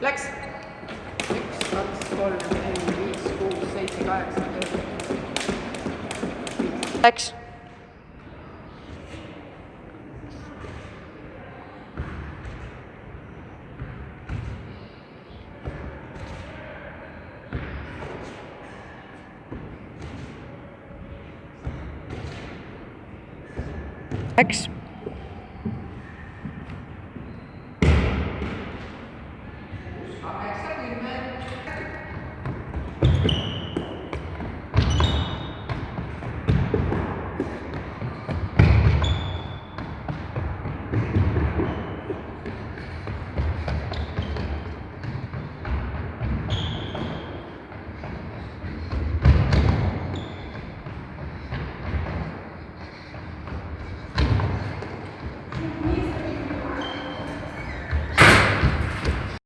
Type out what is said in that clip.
Läks. 1, 2, 3, 4, 5, 6, 7, 8, 9. Läks. Läks.